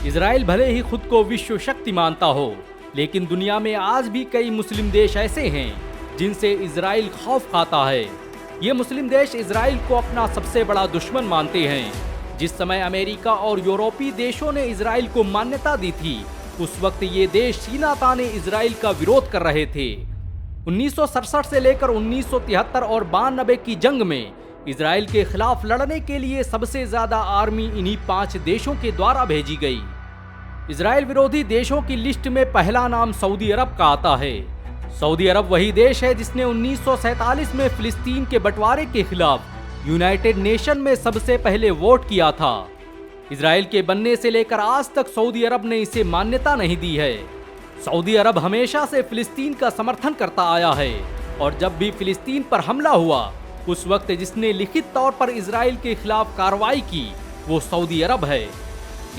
Israel भले ही खुद को विश्व शक्ति मानता हो, लेकिन दुनिया में आज भी कई मुस्लिम देश ऐसे हैं जिनसे इजराइल खौफ खाता है। ये मुस्लिम देश इजराइल को अपना सबसे बड़ा दुश्मन मानते हैं। जिस समय अमेरिका और यूरोपीय देशों ने इजराइल को मान्यता दी थी, उस वक्त ये देश सीना ताने इजराइल का विरोध कर रहे थे। 1967 से लेकर 1973 और 92 की जंग में इजराइल के खिलाफ लड़ने के लिए सबसे ज्यादा आर्मी इन्हीं 5 देशों के द्वारा भेजी गई। इजराइल विरोधी देशों की लिस्ट में पहला नाम सऊदी अरब का आता है। सऊदी अरब वही देश है जिसने 1947 में फिलिस्तीन के बंटवारे के खिलाफ यूनाइटेड नेशन में सबसे पहले वोट किया था। इजराइल के बनने से लेकर आज तक सऊदी अरब ने इसे मान्यता नहीं दी है। सऊदी अरब हमेशा से फिलिस्तीन का समर्थन करता आया है और जब भी फिलिस्तीन पर हमला हुआ, उस वक्त जिसने लिखित तौर पर इजराइल के खिलाफ कार्रवाई की वो सऊदी अरब है।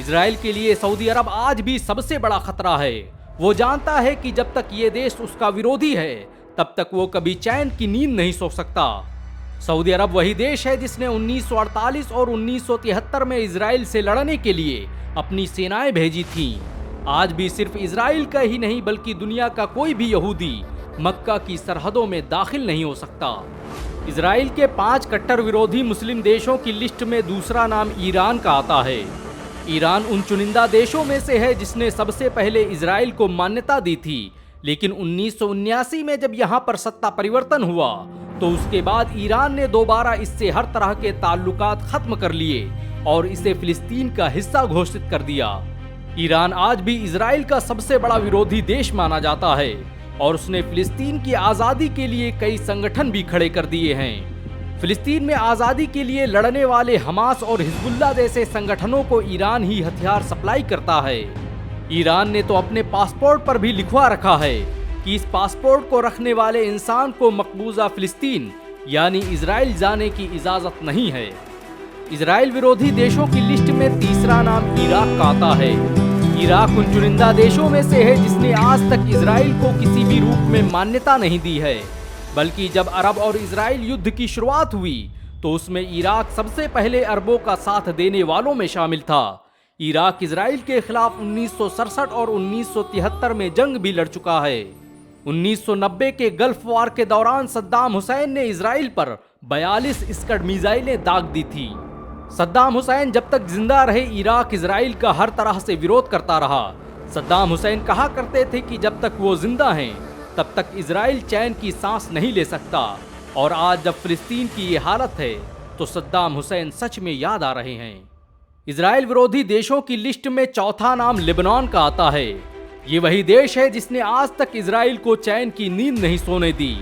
इजराइल के लिए सऊदी अरब आज भी सबसे बड़ा खतरा है। वो जानता है कि जब तक ये देश उसका विरोधी है, तब तक वो कभी चैन की नींद नहीं सो सकता। सऊदी अरब वही देश है जिसने 1948 और 1973 में इजराइल से लड़ने के लिए अपनी सेनाएं भेजी थीं। आज भी सिर्फ इजराइल का ही नहीं बल्कि दुनिया का कोई भी यहूदी मक्का की सरहदों में दाखिल नहीं हो सकता। इजराइल के 5 कट्टर विरोधी मुस्लिम देशों की लिस्ट में दूसरा नाम ईरान का आता है। ईरान उन चुनिंदा देशों में से है जिसने सबसे पहले इजराइल को मान्यता दी थी, लेकिन 1979 में जब यहाँ पर सत्ता परिवर्तन हुआ तो उसके बाद ईरान ने दोबारा इससे हर तरह के ताल्लुकात खत्म कर लिए और इसे फिलिस्तीन का हिस्सा घोषित कर दिया। ईरान आज भी इजराइल का सबसे बड़ा विरोधी देश माना जाता है और उसने फिलिस्तीन की आज़ादी के लिए कई संगठन भी खड़े कर दिए हैं। फिलिस्तीन में आज़ादी के लिए लड़ने वाले हमास और हिजबुल्लाह जैसे संगठनों को ईरान ही हथियार सप्लाई करता है। ईरान ने तो अपने पासपोर्ट पर भी लिखवा रखा है कि इस पासपोर्ट को रखने वाले इंसान को मकबूजा फिलिस्तीन यानी इजराइल जाने की इजाज़त नहीं है। इजराइल विरोधी देशों की लिस्ट में तीसरा नाम इराक का आता है। इराक उन चुनिंदा देशों में से है जिसने आज तक इजराइल को किसी भी रूप में मान्यता नहीं दी है, बल्कि जब अरब और इजराइल युद्ध की शुरुआत हुई तो उसमें इराक सबसे पहले अरबों का साथ देने वालों में शामिल था। इराक इजराइल के खिलाफ 1967 और 1973 में जंग भी लड़ चुका है। 1990 के गल्फ वार के दौरान सद्दाम हुसैन ने इजराइल पर 42 स्कड मिसाइलें दाग दी थी। सद्दाम हुसैन जब तक जिंदा रहे, इराक इजराइल का हर तरह से विरोध करता रहा। सद्दाम हुसैन कहा करते थे कि जब तक वो जिंदा हैं, तब तक इजराइल चैन की सांस नहीं ले सकता। और आज जब फिलिस्तीन की ये हालत है तो सद्दाम हुसैन सच में याद आ रहे हैं। इजराइल विरोधी देशों की लिस्ट में चौथा नाम लेबनान का आता है। ये वही देश है जिसने आज तक इजराइल को चैन की नींद नहीं सोने दी।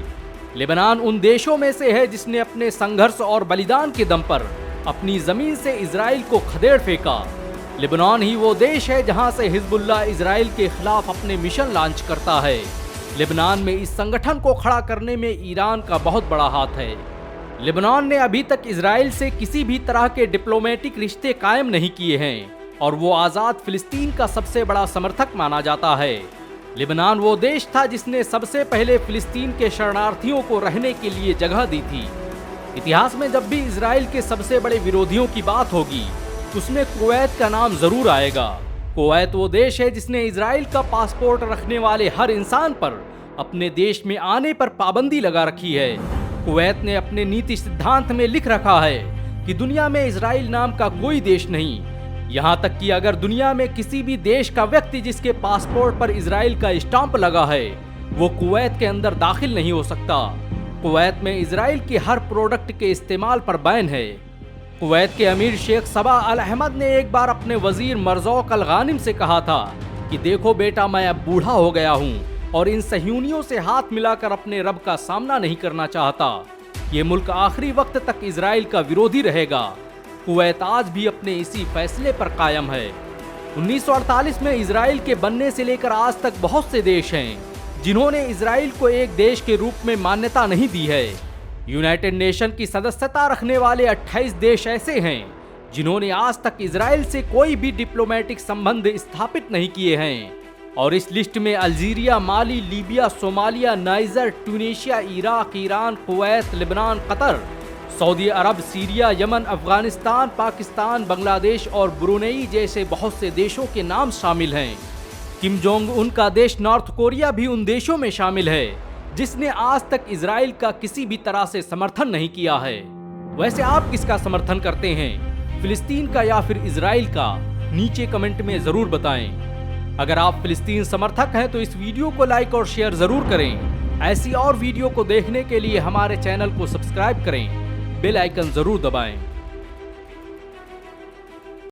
लेबनान उन देशों में से है जिसने अपने संघर्ष और बलिदान के दम पर अपनी जमीन से इजराइल को खदेड़ फेंका। लेबनान ही वो देश है जहां से हिजबुल्लाह इजराइल के खिलाफ अपने मिशन लॉन्च करता है। लेबनान में इस संगठन को खड़ा करने में ईरान का बहुत बड़ा हाथ है। लेबनान ने अभी तक इजराइल से किसी भी तरह के डिप्लोमेटिक रिश्ते कायम नहीं किए हैं और वो आज़ाद फिलिस्तीन का सबसे बड़ा समर्थक माना जाता है। लेबनान वो देश था जिसने सबसे पहले फिलिस्तीन के शरणार्थियों को रहने के लिए जगह दी थी। इतिहास में जब भी इजराइल के सबसे बड़े विरोधियों की बात होगी, उसमें कुवैत का नाम जरूर आएगा। कुवैत वो देश है जिसने इजराइल का पासपोर्ट रखने वाले हर इंसान पर अपने देश में आने पर पाबंदी लगा रखी है। कुवैत ने अपने नीति सिद्धांत में लिख रखा है कि दुनिया में इजराइल नाम का कोई देश नहीं। यहाँ तक कि अगर दुनिया में किसी भी देश का व्यक्ति जिसके पासपोर्ट पर इजराइल का स्टाम्प लगा है, वो कुवैत के अंदर दाखिल नहीं हो सकता। कुवैत में इजराइल के हर प्रोडक्ट के इस्तेमाल पर बैन है। कुवैत के अमीर शेख सबा अल अहमद ने एक बार अपने वजीर मरज़ौक अल गानिम से कहा था कि देखो बेटा, मैं अब बूढ़ा हो गया हूँ और इन सहयूनियों से हाथ मिलाकर अपने रब का सामना नहीं करना चाहता। ये मुल्क आखिरी वक्त तक इजराइल का विरोधी रहेगा। कुवैत आज भी अपने इसी फैसले पर कायम है। 1948 में इजराइल के बनने से लेकर आज तक बहुत से देश हैं जिन्होंने इजराइल को एक देश के रूप में मान्यता नहीं दी है। यूनाइटेड नेशन की सदस्यता रखने वाले 28 देश ऐसे हैं जिन्होंने आज तक इजराइल से कोई भी डिप्लोमेटिक संबंध स्थापित नहीं किए हैं और इस लिस्ट में Algeria, Mali, Libya, Somalia, Niger, Tunisia, Iraq, Iran, Kuwait, Lebanon, Qatar Saudi Arab, Syria, Yemen, Afghanistan, Pakistan, Bangladesh और ब्रुनेई जैसे बहुत से देशों के नाम शामिल हैं। किम जोंग उन का देश नॉर्थ कोरिया भी उन देशों में शामिल है जिसने आज तक इजराइल का किसी भी तरह से समर्थन नहीं किया है। वैसे आप किसका समर्थन करते हैं, फिलिस्तीन का या फिर इजराइल का? नीचे कमेंट में जरूर बताएं। अगर आप फिलिस्तीन समर्थक हैं तो इस वीडियो को लाइक और शेयर जरूर करें। ऐसी और वीडियो को देखने के लिए हमारे चैनल को सब्सक्राइब करें, बेल आइकन जरूर दबाएं।